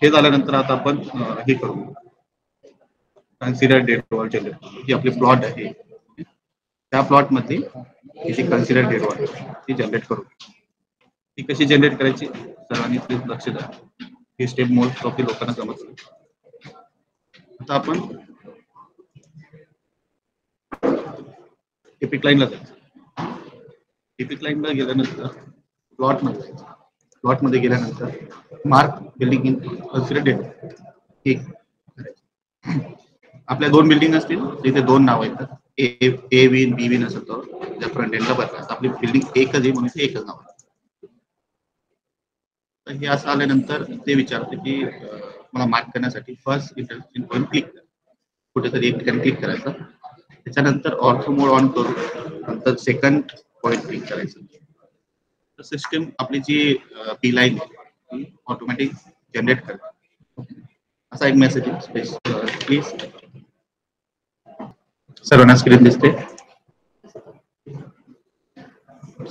हे झाल्यानंतर आता आपण हे करू, कन्सिडर डेट वॉल जनरेट करू. ही आपली प्लॉट आहे, त्या प्लॉट मध्ये जी कन्सिडर डेट वॉल ती जनरेट करू. ती कशी जनरेट करायची सर्वांनी प्लीज लक्ष द्या. ही स्टेप मोस्ट ऑफ लोकांना समजली. आता आपण एपिक लाईनला जायचं. एपिक लाईनला गेल्यानंतर प्लॉट मध्ये जायचं. प्लॉट मध्ये गेल्यानंतर mark building in consider date. ठीक, आपल्या 2 बिल्डिंग असतील तिथे 2 नाव येतात, ए विन बी विन असं तर त्या फ्रंट एंडला बदला. आपली बिल्डिंग एकच आहे म्हणून ते एकच नाव आहे. तर हे असं आल्यानंतर ते विचारते की मला मार्क करण्यासाठी फर्स्ट इंटरसेक्शन पॉईंट क्लिक करा. कुठेतरी एक ठिकाणी क्लिक करायचं. त्याच्यानंतर ऑर्थो मोड ऑन करू, नंतर सेकंड पॉईंट क्लिक करायचं. तर सिस्टम आपली जी पी लाईन ती ऑटोमॅटिक जनरेट करते. असा एक मेसेज प्लीज सर्वांना स्क्रीन दिसते?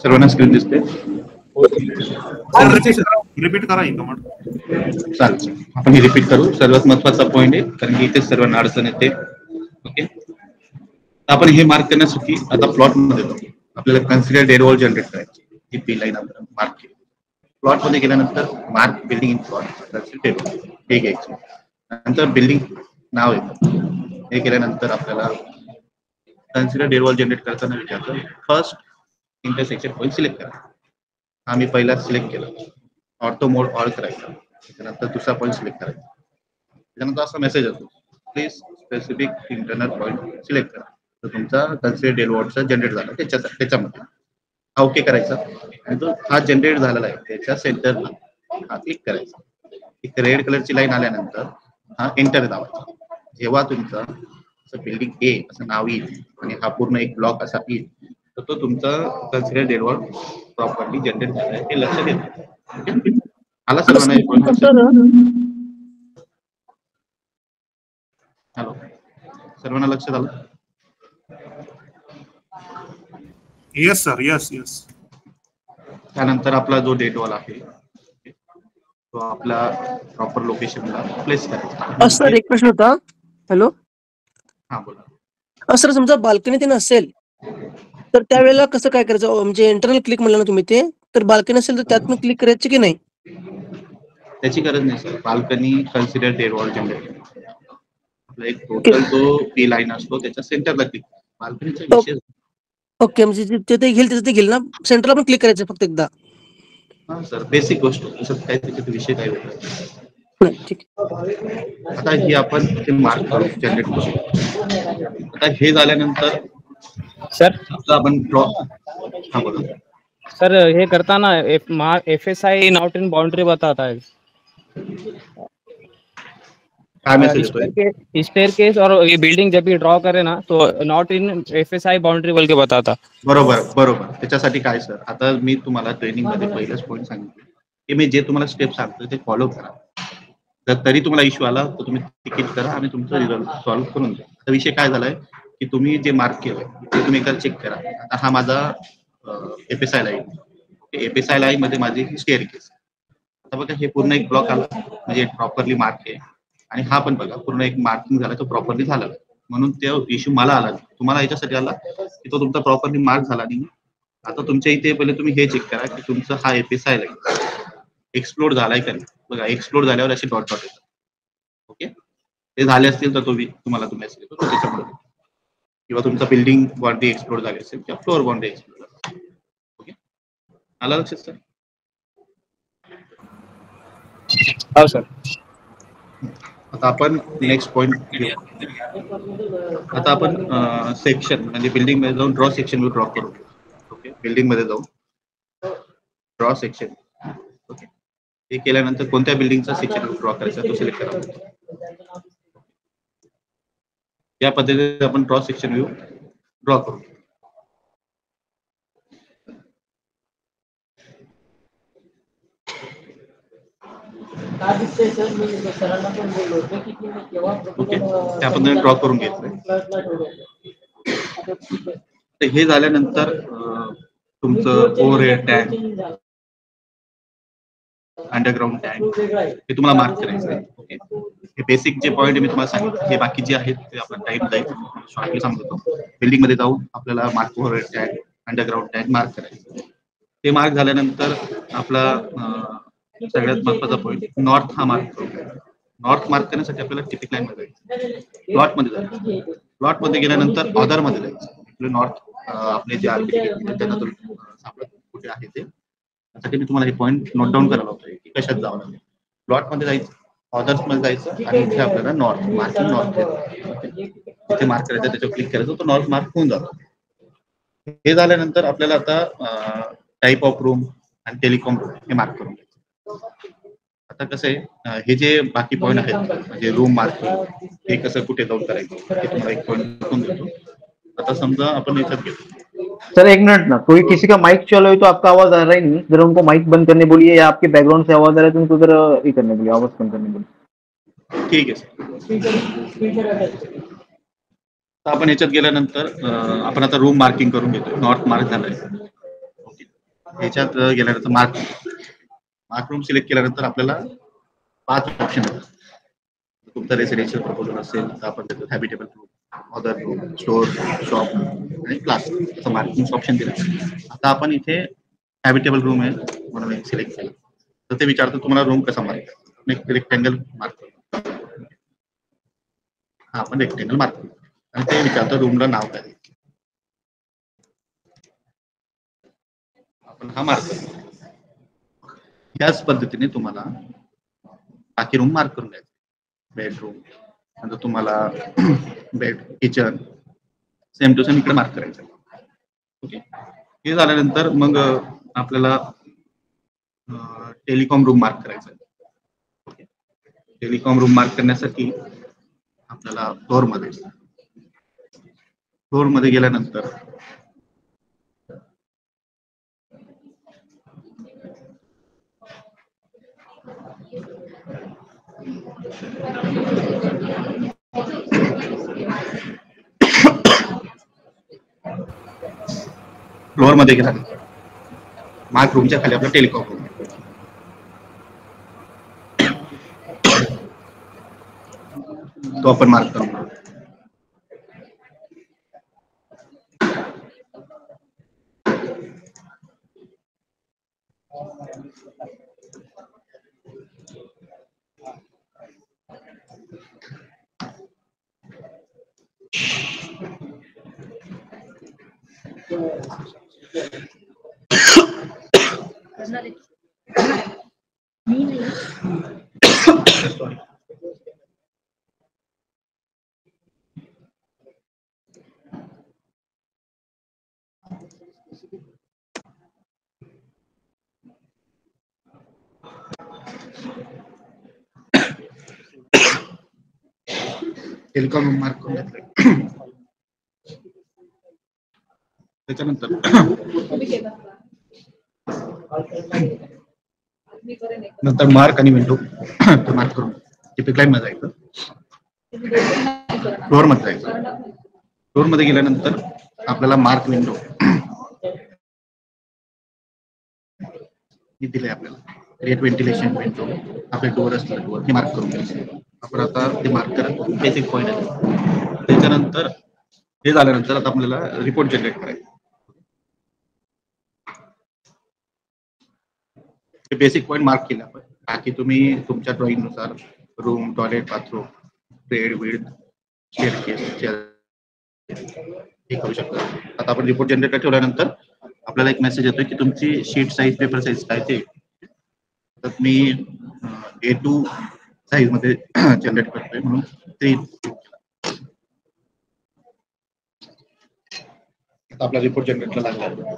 सर्वांना स्क्रीन दिसते? रिपीट करा ही कमांड. चालेल, आपण हे रिपीट करू. सर्वात महत्वाचा पॉईंट आहे कारण की इथे सर्वांना अडचण येते. ओके, आपण हे मार्क करण्यासाठी आता प्लॉट मध्ये जाऊ. आपल्याला कन्सिडर डेट वॉल जनरेट करायची. ही पी लाईन आपण मार्क केली. प्लॉट मध्ये गेल्यानंतर mark building in plot consider date wall हे घ्यायचं. नंतर बिल्डिंग नाव येतं. हे केल्यानंतर आपल्याला कन्सिडर डेट वॉल जनरेट करताना विचारतं फर्स्ट इंटरसेक्शन पॉईंट सिलेक्ट करा. आम्ही पहिला सिलेक्ट केला. ऑर्थो मोड ऑल करायचा. त्यानंतर दुसरा पॉईंट सिलेक्ट करायचा. त्यानंतर असा मेसेज येतो please specific internal point select करा. तर तुमचा कन्सिडर डेट वॉलचा जनरेट झाला त्याच्यामध्ये हा ओके करायचा. आणि तो हा जनरेट झालेला आहे त्याच्या सेंटरला हा क्लिक करायचा. एक रेड कलरची लाईन आल्यानंतर हा एंटर दाबायचा. जेव्हा तुमचा बिल्डिंग ए असं नाव येईल आणि हा पूर्ण एक ब्लॉक असा येईल तर तो तुमचा consider date wall property generate झाला आहे हे लक्षात येतं. आला सर्वांना एक पॉईंट लक्षात? हॅलो, सर्वांना लक्षात आलं? Yes sir, yes yes. त्यानंतर आपला जो डेट वॉल आहे तो आपला प्रॉपर लोकेशनला प्लेस करायचा. सर एक प्रश्न होता. हॅलो, हा बोला. सर समजा बाल्कनी ते नसेल तर त्यावेळेला कसं काय करायचं? म्हणजे इंटरनल क्लिक म्हणलं ना तुम्ही, ते तर बाल्कनी असेल तर त्यात पण क्लिक करायची की नाही? त्याची गरज नाही सर. Balcony consider date wall generate आपला एक टोटल जो पी लाईन असतो त्याच्या सेंटरला क्लिक. बाल्कनीचा विषय ओके, म्हणजे ते घेईल त्याचं ते घेईल ना, सेंटरला पण क्लिक करायचं फक्त एकदा? हा सर, बेसिक गोष्ट. तसं काय त्याच्यात विषय काय होता. ठीक. आता ही आपण मार्क करू जनरेट करू. आता हे झाल्यानंतर सर आपण हा बोला सर, हे करताना FSI नॉट इन बाउंड्री बताता है. काय मेसेज येतोय? स्टेयरकेस और ये बिल्डिंग जब भी ड्रॉ करे ना तो नॉट इन FSI बाउंड्री बोल के बताता. बरोबर बरोबर. त्याच्यासाठी काय सर, आता मी तुम्हाला ट्रेनिंग मध्ये पहिलाच पॉईंट सांगितले की मी जे तुम्हाला स्टेप सांगतो ते फॉलो करा. जर तरी तुम्हाला इश्यू आला तर तुम्ही तिकीट करा आणि तुमचं रिझल्ट सॉल्व्ह करून द्या. आता विषय काय झालाय की तुम्ही जे मार्क केलंय ते तुम्ही एकदा चेक करा. आता हा माझा FSI लाईन. FSI लाईन मध्ये माझी स्टेअरकेस. आता बघा हे पूर्ण एक ब्लॉक आला म्हणजे प्रॉपरली मार्क आहे. आणि हा पण बघा पूर्ण एक मार्किंग झाला तो प्रॉपरली झाला. म्हणून तो इश्यू मला आला. तुम्हाला याच्यासाठी आला की तो तुमचा प्रॉपरली मार्क झाला नाही. आता तुमच्या इथे पहिले तुम्ही हे चेक करा की तुमचा हा FSI लाईन एक्सप्लोर झालाय का नाही. बघा एक्सप्लोर झाल्यावर असे डॉट डॉट येतात. ओके, ते झाले असतील तर तुम्हाला तो मेसेज येतो त्याच्यामध्ये. किंवा तुमचा बिल्डिंग बाउंड्री एक्सप्लोर झाली असेल किंवा फ्लोअर बाउंड्री एक्सप्लोर झाली. ओके, आला लक्षात सर? हो सर. आता आपण नेक्स्ट पॉइंट घेऊ. आता आपण सेक्शन म्हणजे बिल्डिंग मध्ये जाऊन ड्रॉ सेक्शन ड्रॉ करू. ओके, बिल्डिंग मध्ये जाऊ ड्रॉ सेक्शन. ओके, हे केल्यानंतर कोणत्या बिल्डिंगचा सेक्शन ड्रॉ करायचा तो सिलेक्ट करा. या पद्धतीने आपण ड्रॉ सेक्शन व्ह्यू ड्रॉ करू. ओके, त्या पद्धतीने ड्रॉ करून घेतलं. हे झाल्यानंतर तुमचं ओव्हरहेड टँक अंडरग्राउंड टँक हे तुम्हाला मार्क करायचं आहे. ओके, हे बेसिक जे पॉईंट मी तुम्हाला सांगितलं, हे बाकी जे आहेत ते आपण टाईम जाईल शॉर्टली सांगतो. बिल्डिंग मध्ये जाऊन आपल्याला mark overhead tank, underground tank mark करायचं. ते मार्क झाल्यानंतर आपला सगळ्यात महत्वाचा पॉईंट नॉर्थ हा मार्क करू. नॉर्थ मार्क करण्यासाठी आपल्याला टिपिक लाईन मध्ये जायचं, प्लॉट मध्ये जायचं. प्लॉट मध्ये गेल्यानंतर ऑर्डर मध्ये जायचं. नॉर्थ आपले जे आर्किटेक्ट त्यांना सापडत कुठे आहे ते, त्यासाठी मी तुम्हाला हे पॉईंट नोट डाऊन करायला होतोय की कशात जावं लागेल. प्लॉट मध्ये जायचं, ऑर्डर्स मध्ये जायचं आणि इथे आपल्याला नॉर्थ मार्किंग नॉर्थ इथे मार्क करायचं, त्याच्यावर क्लिक करायचं, तो नॉर्थ मार्क होऊन जातो. हे झाल्यानंतर आपल्याला आता टाईप ऑफ रूम आणि टेलिकॉम रूम हे मार्क करून घ्यायचं. आता कसं आहे, हे जे बाकी पॉईंट आहेत म्हणजे रूम मार्किंग हे कसं कुठे जाऊन करायचं हे तुम्हाला एक पॉईंट दाखवून देतो. आता समजा आपण याच्यात घेतो. सर एक मिनट ना, कोई किसी का माइक चालू है तो आपका आवाज आ रहा ही नहीं, जरा उनको माइक बंद करने बोलिए, या आपके बैकग्राउंड से आवाज आ रहा है तो उनको जरा ये करने बोलिए, आवाज बंद करने बोलिए. ठीक आहे सर. तर आपण याच्यात गेल्यानंतर आपण आता रूम मार्किंग करून घेतो. नॉर्थ मार्क झालाय. ओके, याच्यात गेल्यानंतर मार्क रूम सिलेक्ट केल्यानंतर आपल्याला 5 ऑप्शन आहेत. तुमचा रेसिडेन्शियल प्रपोजल असेल तर आपण त्याचं habitable room, other room, store, shop आणि क्लास असं मार्किंग ऑप्शन दिलं. आता आपण इथे हॅबिटेबल रूम आहे म्हणून एक सिलेक्ट केलं तर ते विचारतं तुम्हाला रूम कसा मार्क करायचा. एक रेक्टँगल मार्क करतो. हा आपण रेक्टँगल मार्क करतो आणि ते विचारतं रूमला नाव काय. आपण हा मार्क करतो. त्याच पद्धतीने तुम्हाला बाकी रूम मार्क करून घ्यायचे. बेडरूम, नंतर तुम्हाला bed, kitchen same to same इकडे मार्क करायचं. ओके, हे झाल्यानंतर मग आपल्याला टेलिकॉम रूम मार्क करायचं. ओके, टेलिकॉम रूम मार्क करण्यासाठी आपल्याला फ्लोर मध्ये गेल्यानंतर मार्क रूमच्या खाली आपला टेलिकॉम रूम तो आपण मार्क करू. टेलिकॉम रूम मार्क करून घेतलं. त्याच्यानंतर मार्क आणि विंडो मार्क करून टिपिक लाईन मध्ये जायचं. फ्लोर मध्ये जायचं. फ्लोर मध्ये गेल्यानंतर आपल्याला मार्क विंडो दिले आपल्याला क्रिएट व्हेंटिलेशन विंडो, आपले डोअर असतील डोअर हे मार्क करून घ्यायचं. आपण आता ते मार्क करत बेसिक पॉईंट आहे. त्याच्यानंतर हे झाल्यानंतर आता आपल्याला रिपोर्ट जनरेट करायचं. बेसिक पॉईंट मार्क केले आपण. बाकी तुम्ही तुमच्या ड्रॉइंग नुसार room, toilet, bathroom, bed, width, staircase हे करू शकता. आता आपण रिपोर्ट जनरेट ठेवल्यानंतर आपल्याला एक मेसेज येतोय की तुमची शीट साईज, पेपर साईज काय ते. तर मी A2 साईज मध्ये जनरेट करतोय म्हणून 3. आपला रिपोर्ट जनरेटला लागला.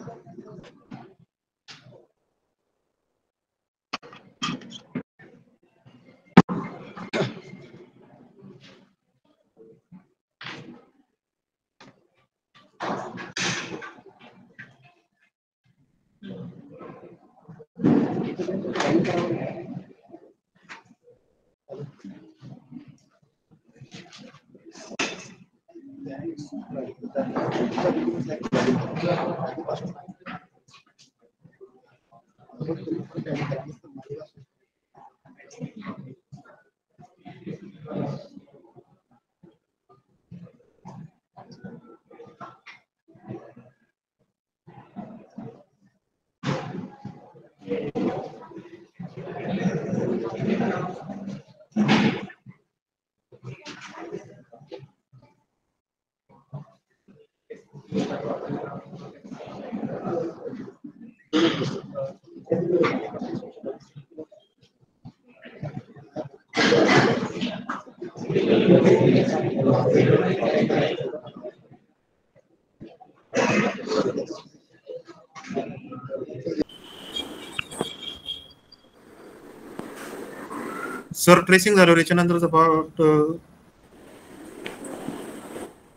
सर ट्रेसिंग झाल्यावर याच्यानंतरचा पार्ट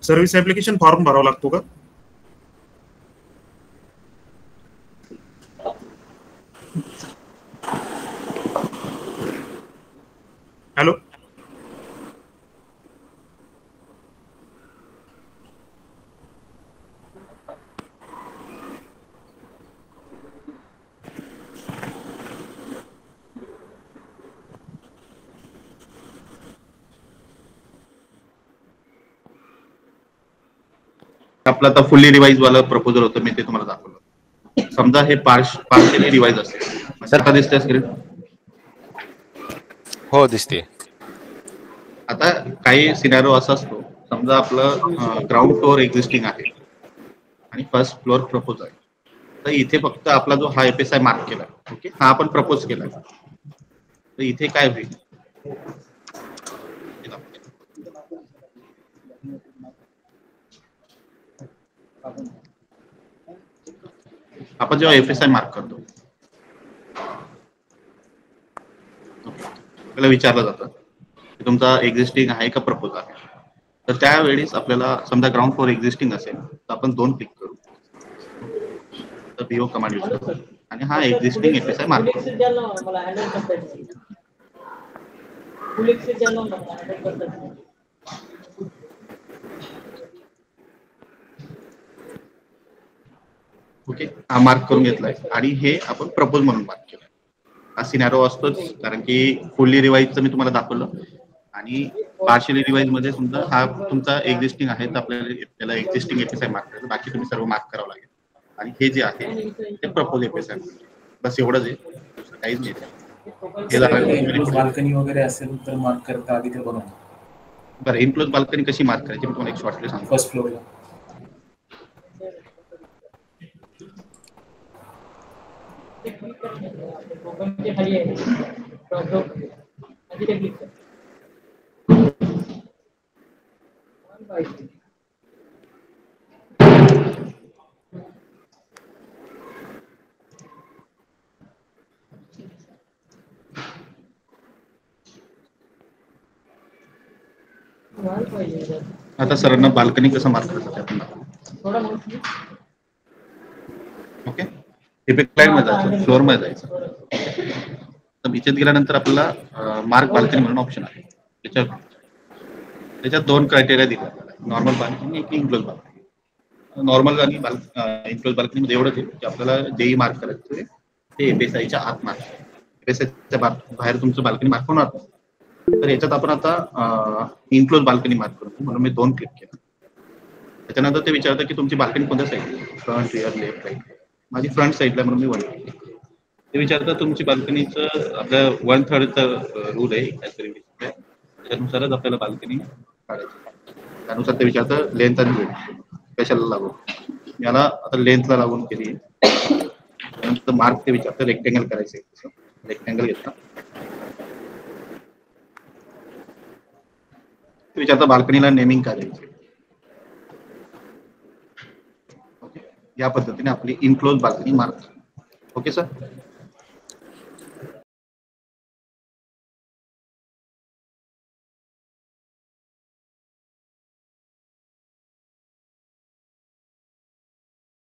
सर्व्हिस ऍप्लिकेशन फॉर्म भरावा लागतो का? हॅलो, आपला आता फुल्ली रिवाइज वाला प्रपोजल होतं, मी ते तुम्हाला दाखवलं. समजा हे पार्शियली रिवाइज असेल, सर का दिसतंय स्क्रीन? हो दिसते. आता काही सिनारिओ असा असतो, समजा आपलं ग्राउंड फ्लोअर एक्झिस्टिंग आहे आणि फर्स्ट फ्लोअर प्रपोज आहे. तर इथे फक्त आपला जो हा FSI मार्क केला, ओके, हा आपण प्रपोज केला, तर इथे काय होईल? आपण जेव्हा FSI मार्क करतो, आपल्याला विचारलं जातं की तुमचा एक्झिस्टिंग आहे का प्रपोज आहे. तर त्यावेळेस आपल्याला समजा ग्राउंड फ्लोअर एक्झिस्टिंग असेल तर आपण 2 क्लिक करू, तर BO कमांड यूज करू आणि हा एक्झिस्टिंग FSI मार्क करू. ओके, हा मार्क करून घेतलाय आणि हे आपण प्रपोज म्हणून मार्क केलं. हा सिनारिओ असतोच, कारण की फुल्ली रिवाइजचं मी तुम्हाला दाखवलं आणि पार्शियली रिवाइज मध्ये समजा हा तुमचा एक्झिस्टिंग आहे, तर आपल्याला त्याला एक्झिस्टिंग FSI मार्क करायचं, बाकी तुम्ही सर्व मार्क करावं लागेल. आणि हे जे आहे ते प्रपोज FSI, बस एवढंच आहे, दुसरं काहीच नाही. हे झालं. बाल्कनी वगैरे असेल तर मार्क करता आधी ते बनवा. बरं, इनक्लोज बाल्कनी कशी मार्क करायची मी तुम्हाला एक शॉर्टली सांगतो. फर्स्ट फ्लोअरला आता सरांना बाल्कनी कसं मार्क करायचं आपण दाखवू. ओके, क्लाइंट मध्ये जायचं, फ्लोअर मध्ये जायचं, तर इथे गेल्यानंतर आपल्याला मार्क बाल्कनी म्हणून ऑप्शन आहे. त्याच्यात 2 क्रायटेरिया दिले, नॉर्मल बाल्कनी एक इनक्लोज बाल्कनी. नॉर्मल आणि इनक्लोज बाल्कनी मध्ये एवढंच आहे की आपल्याला जेही मार्क करायचं ते FSIच्या आत मार्क, FSIच्या बाहेर तुमचं बाल्कनी मार्क होणार नाही. तर याच्यात आपण आता इनक्लोज बाल्कनी मार्क करतो, म्हणून मी 2 क्लिक केलं. त्याच्यानंतर ते विचारतं की तुमची बाल्कनी कोणत्या side, front, rear, left, right. माझी फ्रंट साईडला म्हणून मी 1 क्लिक केलं. ते विचारतं तुमची बाल्कनीचं आपल्या 1/3 रूल आहे त्याच्यानुसारच आपल्याला बाल्कनी काढायची. त्यानुसार ते विचारतं लेंथ आणि विड्थ कशाला लागू. याला आता लेंथला लागून केली. त्यानंतर मार्क ते विचारतं रेक्टेंगल करायचं, रेक्टेंगल घेतला. ते विचारतं बाल्कनीला नेमिंग काय द्यायची. ओके, या पद्धतीने आपली enclose balcony mark. Okay sir.